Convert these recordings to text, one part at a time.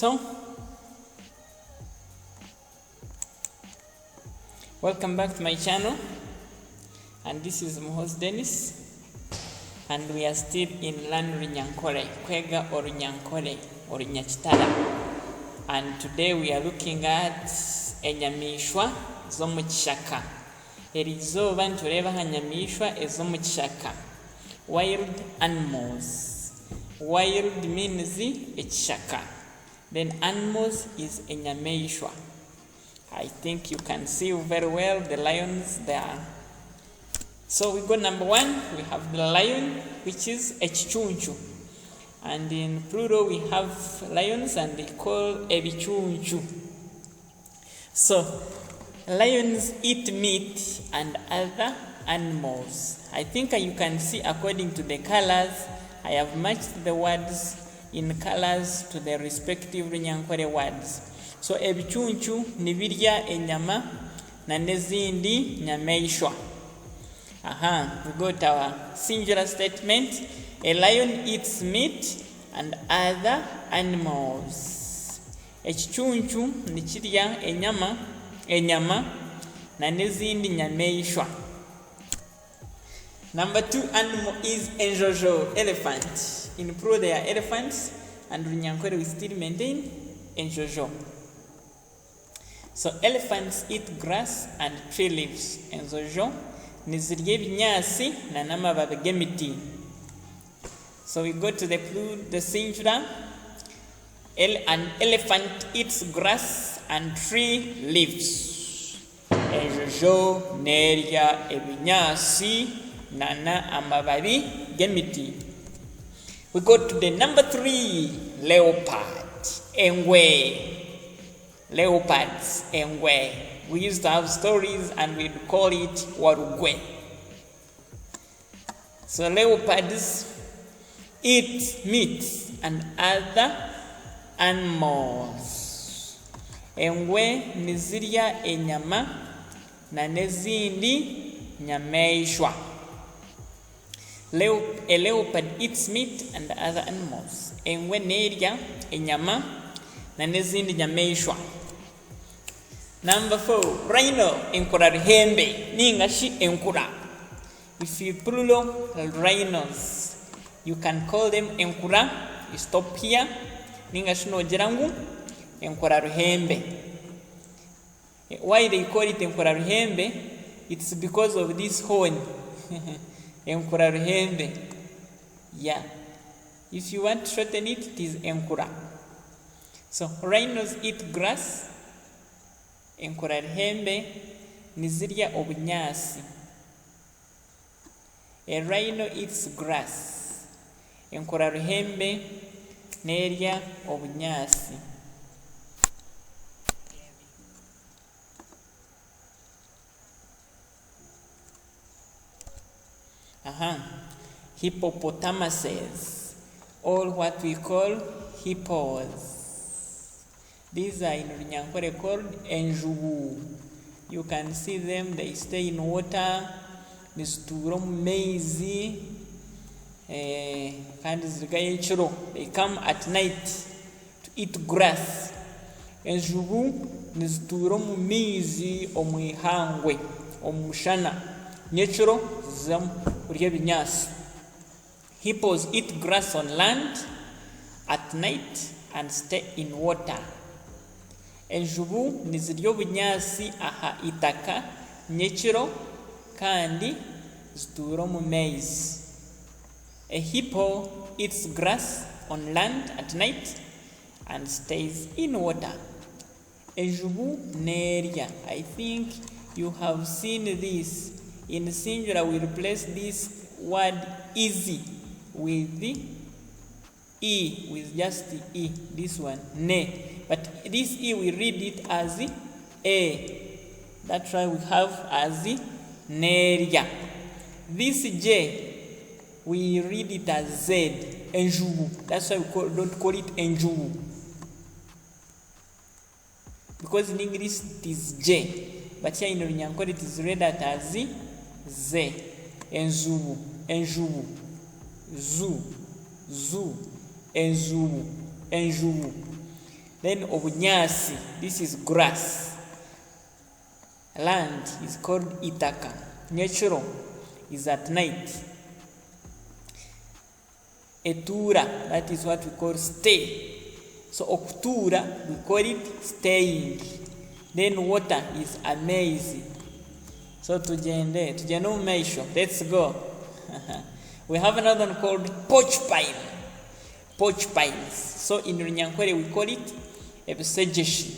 So, welcome back to my channel, and this is host Dennis, and we are still in land Runyankole Rukiga or Runyankole or Nyachitala, and today we are looking at enyamishwa zo mu kishaka. Erizoba ntureba hanyamishwa ezo mu kishaka, wild animals. Wild means ekishaka, then animals is enyamishwa. I think you can see very well the lions there. So we go number one, we have the lion, which is echichunchu. And in plural we have lions, and they call ebichunchu. So lions eat meat and other animals. I think you can see according to the colors. I have matched the words in colors to the respective Runyankole words. So ebichunchu nibirya enyama na nezindi nyameshwa. We got our singular statement. A lion eats meat and other animals. Echichunchu nikirya enyama na nezindi nyameshwa. Number two animal is enjojo, elephant. In plural they are elephants, and Runyankole we still maintain enjojo. So elephants eat grass and tree leaves. Enjojo nizirya ebinyasi na n'amababi g'emiti. So we go to the singular. An elephant eats grass and tree leaves. Enjojo nerya ebinyasi na amababi g'emiti. We go to the number three, leopard, engwe. Leopards, engwe. We used to have stories and we'd call it warugwe. So leopards eat meat and other animals. Engwe nizirya enyama na nezindi nyameshwa. A leopard eats meat and other animals. Engwe nerya enyama na nezindi nyameshwa. Number four, rhino, enkura ruhembe, ningashi enkura. If you plural rhinos, you can call them enkura. You stop here. Ningashi no jirangu, enkura ruhembe. Why they call it enkura ruhembe? It's because of this horn. Enkura ruhembe. Yeah. If you want to shorten it, it is enkura. So rhinos eat grass. Enkura ruhembe nizirya obunyasi. A rhino eats grass. Enkura ruhembe nerya obunyasi. Hippopotamuses, or what we call hippos. These are in Runyankole called enjubu. You can see them, they stay in water, they come at night to eat grass. Enjubu nizituro mu mizi omwihangwe omushana nyechiro zam kurya binyasi. Hippos eat grass on land at night and stay in water. Enjubu nizirya obunyasi aha itaka nyekiro kandi zitura mu maize. A hippo eats grass on land at night and stays in water. Enjubu nerya. I think you have seen this. In singular we replace this word easy with the E, with just the E, this one, ne. But this E we read it as the A. That's why we have as the nerya. This J we read it as Z, enjubu. That's why we don't call it enjubu. Because in English it is J. But here in Runyankole it is read as Z, enjubu, enjubu, zu, enjubu. Then obunyasi, this is grass. Land is called itaka. Natural is at night. Etura, that is what we call stay. So okutura, we call it staying. Then water is amazing. So tujende umeisho. Let's go. We have another one called porcupine. Porcupines. So in Runyankole we call it ebusegesi.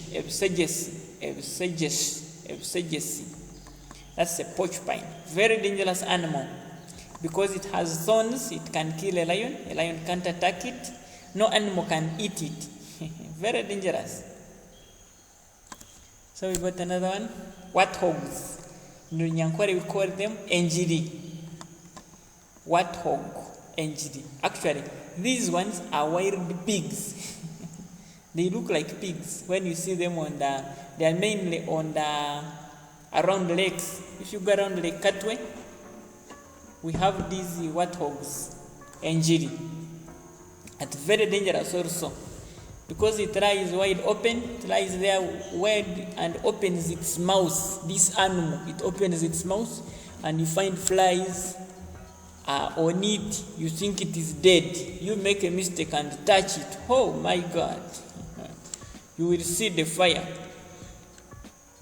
That's a porcupine. Very dangerous animal. Because it has thorns, it can kill a lion. A lion can't attack it. No animal can eat it. Very dangerous. So we got another one. Warthogs. In Runyankole we call them enjiri. Warthog, enjiri. Actually, these ones are wild pigs. They look like pigs when you see them on the. They are mainly on the around lakes. If you go around Lake Katwe, we have these warthogs, enjiri. It's very dangerous also, because it lies wide open. It lies there wide and opens its mouth. This animal, it opens its mouth, and you find flies on it. You think it is dead. You make a mistake and touch it. Oh my God! You will see the fire.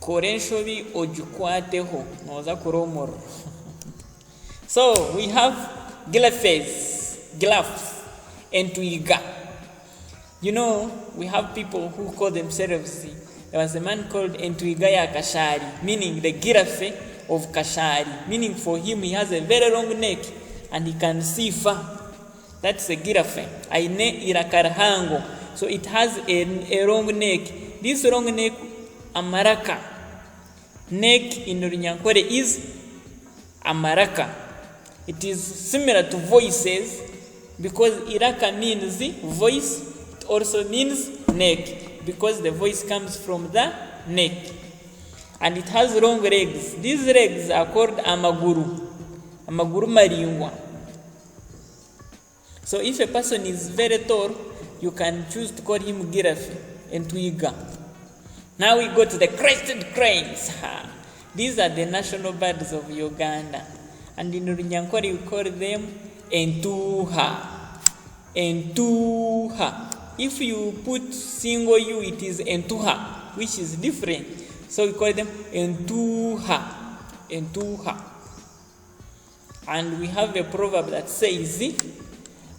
Korenshobi ojukwateho noza kuromoro. So we have Giraffes, and Twiga. You know, we have people who call themselves. There was a man called Entwigaya Kashari, meaning the giraffe of Kashari. Meaning for him, he has a very long neck and he can see far. That's a giraffe. Aine irakarhango. So it has a long neck. This long neck, amaraka. Neck in Runyankole is amaraka. It is similar to voices, because iraka means voice. It also means neck, because the voice comes from the neck. And it has long legs. These legs are called amaguru. Amaguru maringwa. So if a person is very tall, you can choose to call him giraffe and twiga. Now we go to the crested cranes. These are the national birds of Uganda. And in Runyankole we call them entuha. Entuha. If you put single U, it is entuha, which is different. So we call them entuha. Entuha. And we have a proverb that says,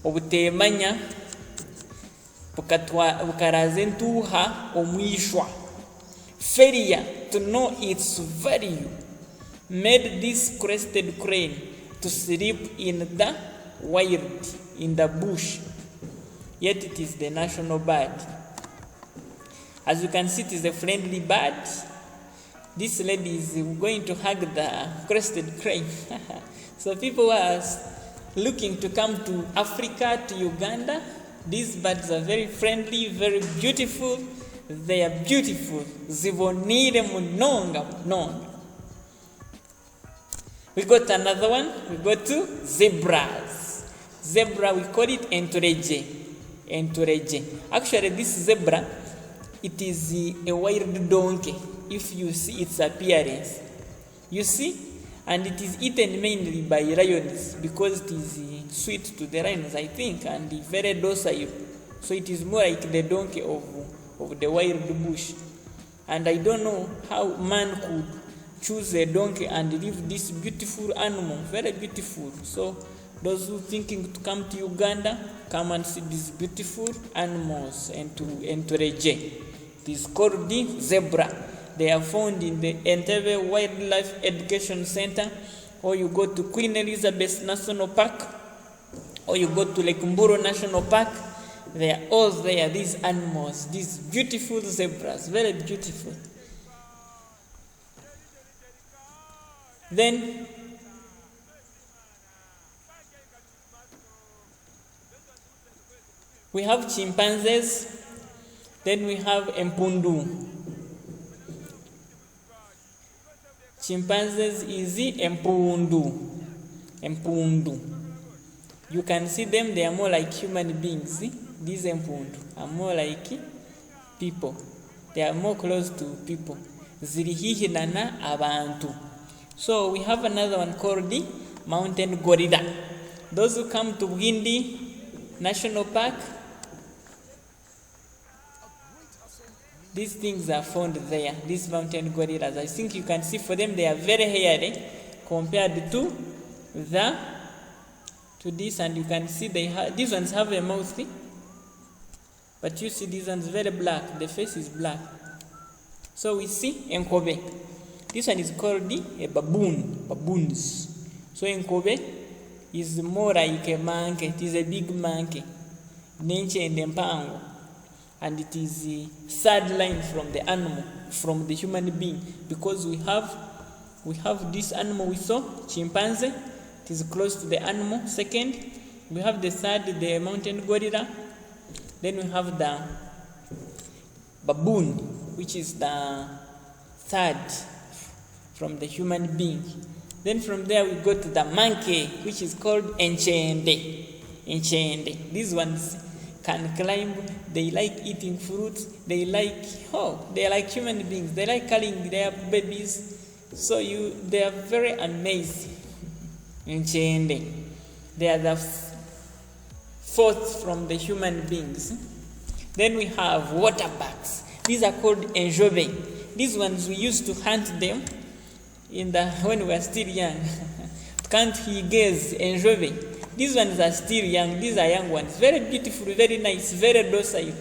obutemanya bukarazentuha omwishwa. Failure to know its value made this crested crane to sleep in the wild, in the bush. Yet it is the national bird. As you can see, it is a friendly bird. This lady is going to hug the crested crane. So people are looking to come to Africa, to Uganda. These birds are very friendly, very beautiful. They are beautiful. Zibonire munonga munonga. We got another one. We go to zebras. Zebra, we call it entourage. Entourage. Actually, this zebra, it is a wild donkey. If you see its appearance, you see, and it is eaten mainly by lions, because it is sweet to the lions, I think, and very docile. So it is more like the donkey of the wild bush. And I don't know how man could choose a donkey and leave this beautiful animal, very beautiful. So those who thinking to come to Uganda, come and see these beautiful animals and to encourage. It is called the zebra. They are found in the Entebbe Wildlife Education Center, or you go to Queen Elizabeth National Park, or you go to Lake Mburo National Park. They are all there, these animals, these beautiful zebras, very beautiful. Then we have chimpanzees. Then we have empundu. Chimpanzees is empundu. Empundu. You can see them, they are more like human beings. These empundu are more like people. They are more close to people. Ziri hihi na abantu. So we have another one called the mountain gorilla. Those who come to Bwindi National Park, these things are found there, these mountain gorillas. I think you can see for them they are very hairy compared to this, and you can see these ones have a mouth, but you see these ones very black, the face is black. So we see enkobe. This one is called a baboon, baboons. So enkobe is more like a monkey, it is a big monkey, nature and empango. And it is a third line from the animal, from the human being, because we have this animal we saw, chimpanzee, it is close to the animal. Second, we have the third, the mountain gorilla. Then we have the baboon, which is the third from the human being. Then from there we go to the monkey, which is called enchende. Enchende. These ones can climb, they like eating fruits, they are like human beings, they like carrying their babies, so they are very amazing. Enchende. They are the fourth from the human beings. Then we have waterbucks. These are called enjobe. These ones we used to hunt them when we were still young. Can't he gaze enjobe? These ones are still young. These are young ones. Very beautiful, very nice, very docile.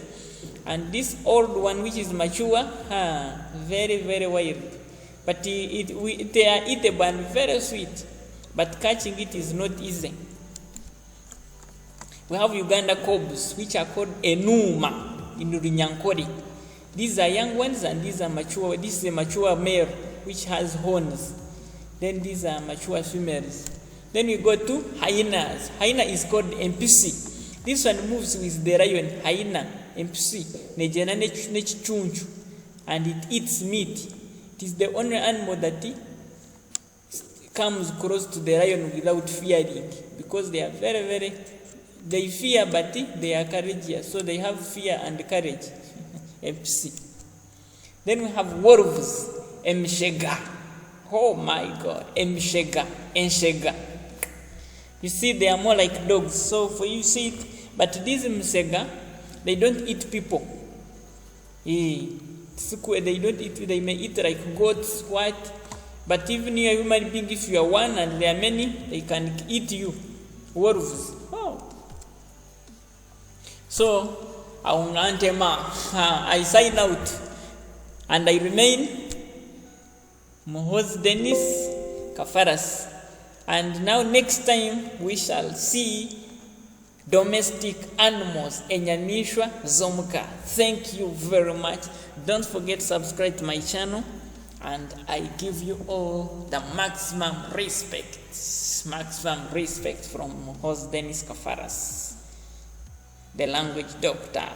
And this old one, which is mature, very, very wild. But they are eatable and very sweet. But catching it is not easy. We have Uganda cobs, which are called enuma in Runyankole. These are young ones and these are mature. This is a mature male, which has horns. Then these are mature females. Then we go to hyenas. Hyena is called MPC. This one moves with the lion. Hyena, MPC. Nejana nechichunchu. And it eats meat. It is the only animal that comes close to the lion without fearing. Because they are very, very, they fear but they are courageous. So they have fear and courage. MPC. Then we have wolves. Mshega. Oh my God. Mshega. Enshega. You see, they are more like dogs. So for you see it, but these msega, they don't eat people. They don't eat. They may eat like goats, what? But even you, a human being, if you are one and there are many, they can eat you. Wolves. Oh. So I sign out, and I remain Mohos Dennis Kafaras. And now next time we shall see domestic animals, enyamishwa zomuka. Thank you very much. Don't forget to subscribe to my channel, and I give you all the maximum respect from host Dennis Kafaras, the language doctor.